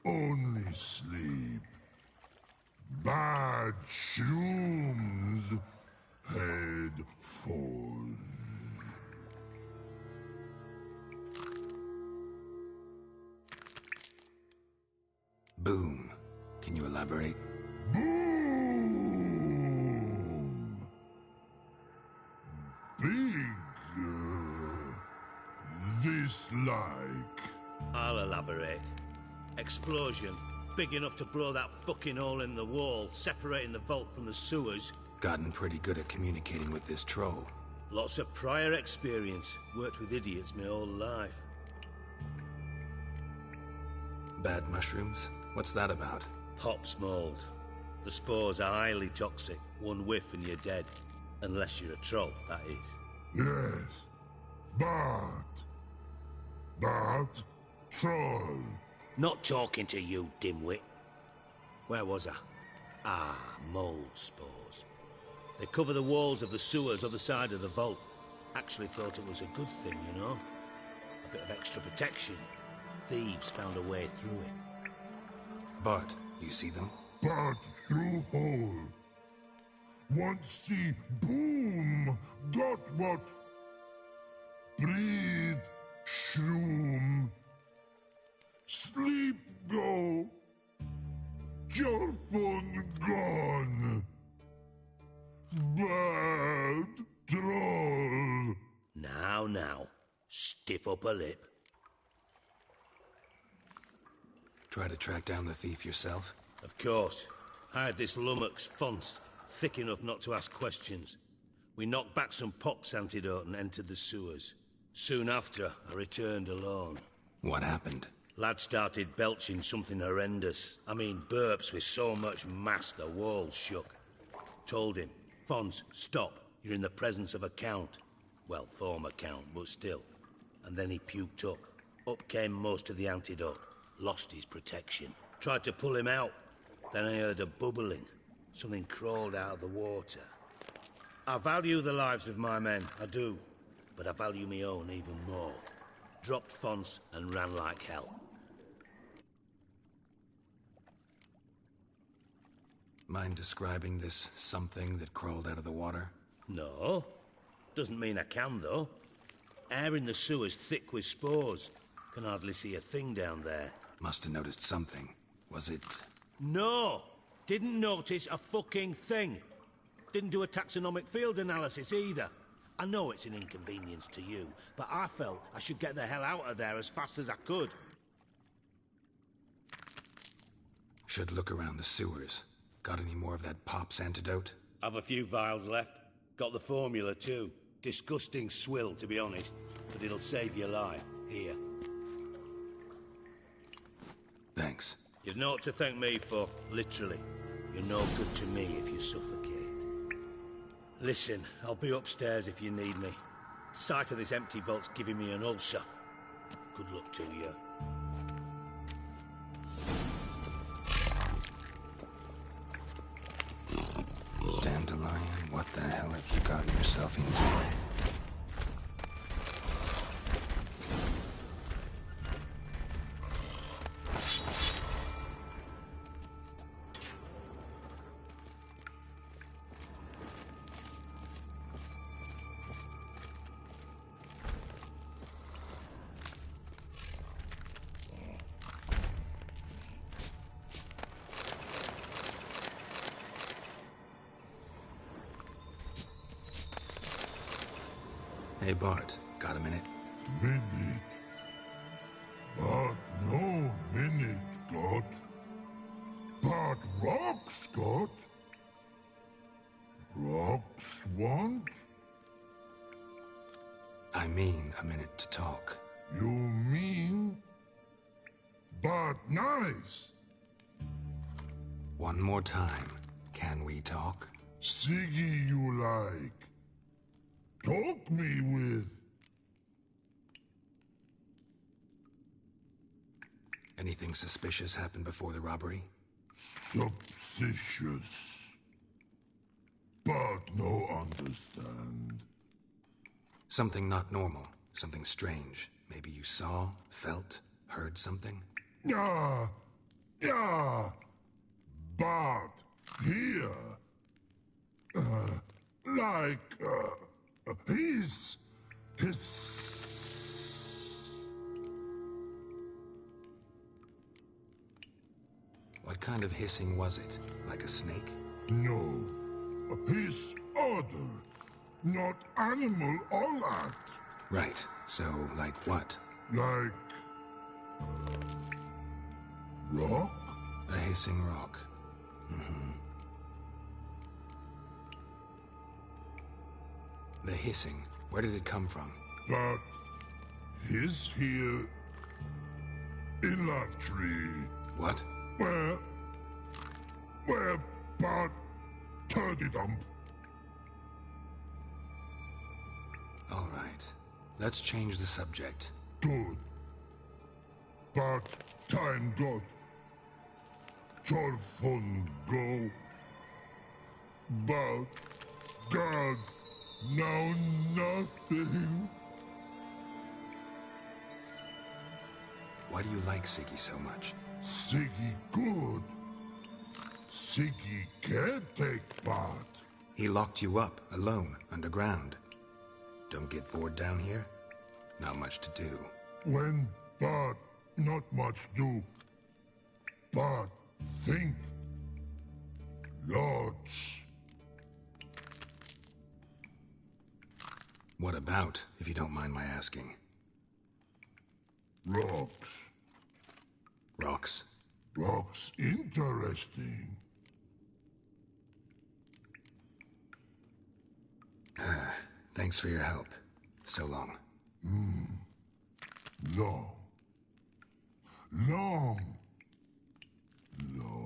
Only sleep. Bad shoes. Head falls. Boom. Can you elaborate? Boom! Big. This like. I'll elaborate. Explosion. Big enough to blow that fucking hole in the wall, separating the vault from the sewers. Gotten pretty good at communicating with this troll. Lots of prior experience. Worked with idiots my whole life. Bad mushrooms? What's that about? Pops mold. The spores are highly toxic. One whiff and you're dead. Unless you're a troll, that is. Yes. But Bad troll. Not talking to you, dimwit. Where was I? Ah, mold spores. They cover the walls of the sewers other side of the vault. Actually thought it was a good thing, you know? A bit of extra protection. Thieves found a way through it. Bart, you see them? Bad through hole. Once see boom. Got what? Breathe. Shroom. Sleep go. Your fun gone. Bad troll. Now. Stiff upper lip. Try to track down the thief yourself? Of course. I had this lummox Fons, thick enough not to ask questions. We knocked back some Pop's antidote and entered the sewers. Soon after, I returned alone. What happened? Lad started belching something horrendous. I mean, burps with so much mass the walls shook. Told him, Fons, stop. You're in the presence of a count. Well, former count, but still. And then he puked up. Up came most of the antidote. Lost his protection. Tried to pull him out. Then I heard a bubbling. Something crawled out of the water. I value the lives of my men, I do. But I value my own even more. Dropped Fons and ran like hell. Mind describing this something that crawled out of the water? No. Doesn't mean I can, though. Air in the sewer's thick with spores. Can hardly see a thing down there. Must have noticed something. Was it... No! Didn't notice a fucking thing. Didn't do a taxonomic field analysis either. I know it's an inconvenience to you, but I felt I should get the hell out of there as fast as I could. Should look around the sewers. Got any more of that Pop's antidote? I've a few vials left. Got the formula too. Disgusting swill, to be honest. But it'll save your life. Here. Thanks. You've naught to thank me for, literally. You're no good to me if you suffocate. Listen, I'll be upstairs if you need me. Sight of this empty vault's giving me an ulcer. Good luck to you. Dandelion, what the hell have you gotten yourself into? Hey, Bart, got a minute? Minute. But no minute, got. But rocks, got. Rocks want? I mean a minute to talk. You mean? But nice. One more time. Can we talk? Siggy you like. Talk me with. Anything suspicious happened before the robbery? Suspicious. But no understand. Something not normal. Something strange. Maybe you saw, felt, heard something? Yeah. But here. His... What kind of hissing was it? Like a snake? No. His order. Not animal all act. Right. So, like what? Like... rock? A hissing rock. Mm-hmm. The hissing, where did it come from? But... his here... in Love Tree. What? Where... but... turdy dump. All right. Let's change the subject. Good. but time got Chorfun go. But God, now nothing. Why do you like Siggy so much? Siggy good. Siggy can't take part. He locked you up, alone, underground. Don't get bored down here? Not much to do. When but not much do. But think. Lots. What about, if you don't mind my asking? Rocks. Rocks? Rocks interesting. Thanks for your help. So long. Long. Long. Long.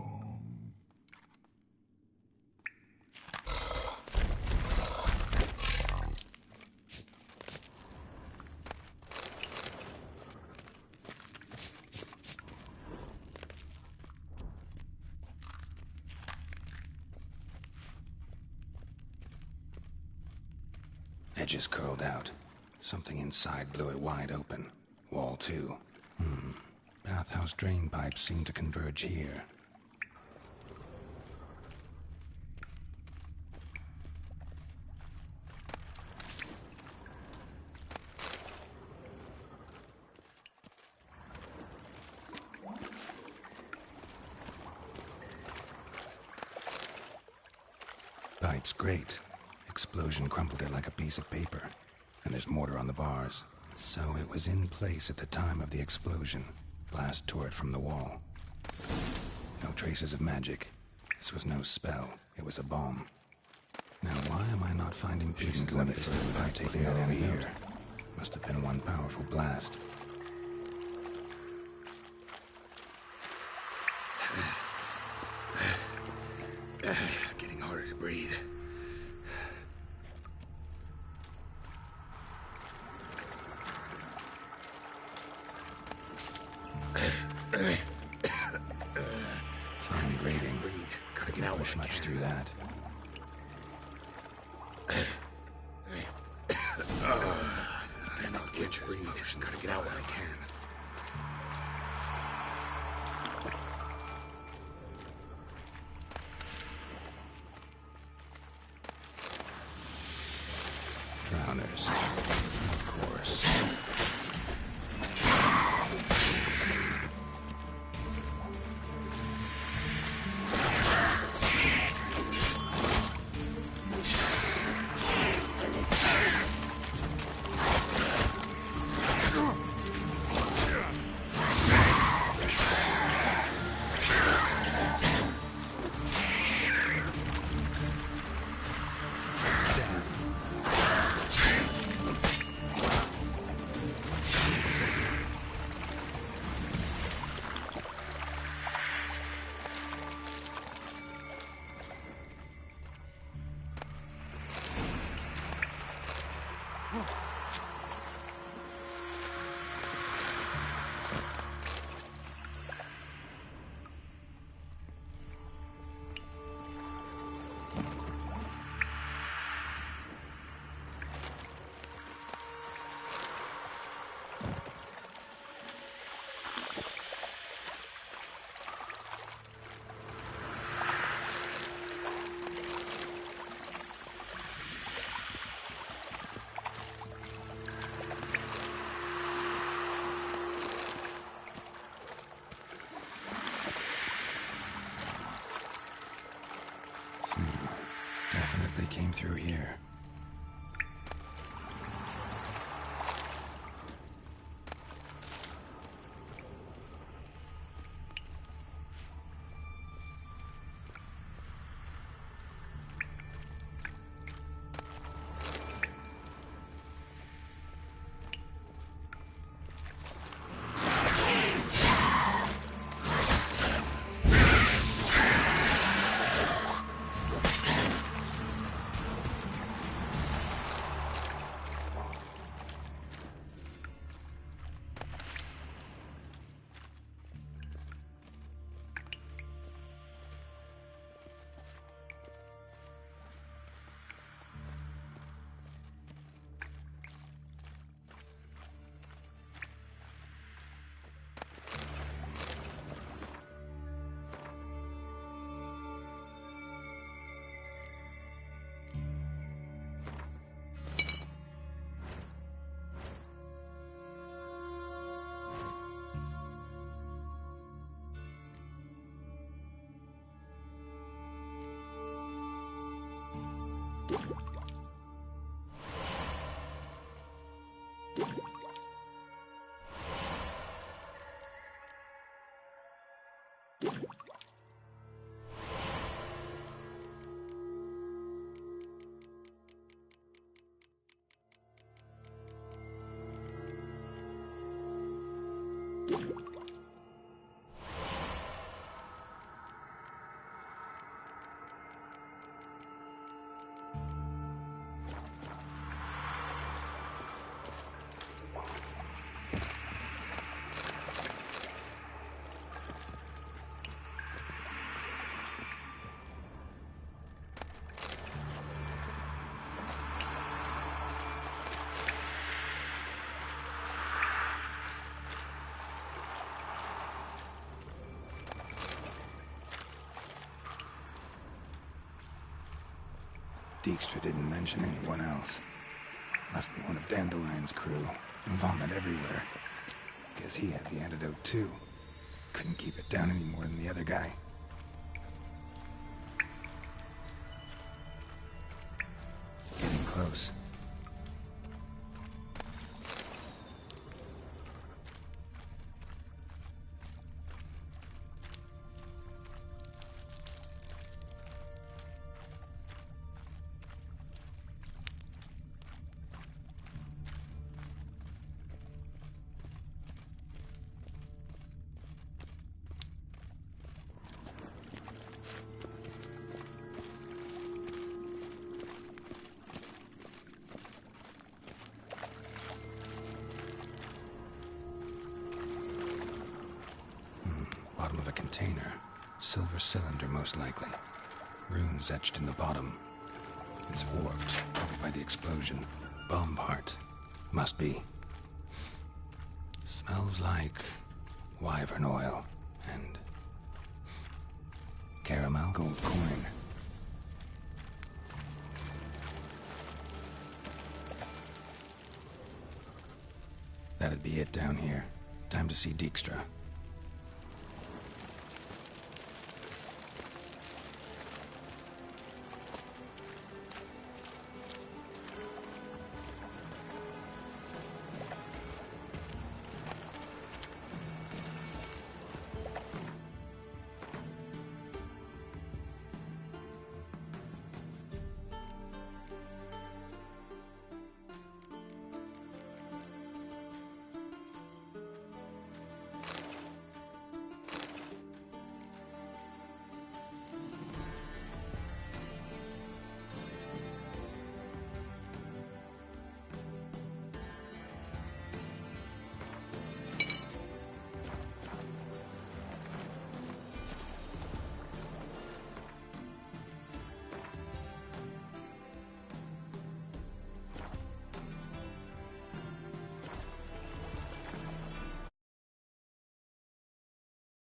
Edges curled out. Something inside blew it wide open. Wall, too. Bathhouse drain pipes seem to converge here. Pipe's great. Explosion crumpled it like a piece of paper. And there's mortar on the bars. So it was in place at the time of the explosion. Blast tore it from the wall. No traces of magic. This was no spell. It was a bomb. Now why am I not finding pieces of it by taking that over here? Must have been one powerful blast. Getting harder to breathe. Fine grading. Gotta get out much through that. I not get breathe. Gotta get out when I can. Drowners. Of course. Definitely came through here. Dijkstra didn't mention anyone else. Must be one of Dandelion's crew. Vomit everywhere. Guess he had the antidote too. Couldn't keep it down any more than the other guy. Getting close. Bottom of a container. Silver cylinder, most likely. Runes etched in the bottom. It's warped, probably by the explosion. Bomb part. Must be. Smells like wyvern oil and caramel gold coin. That'd be it down here. Time to see Dijkstra.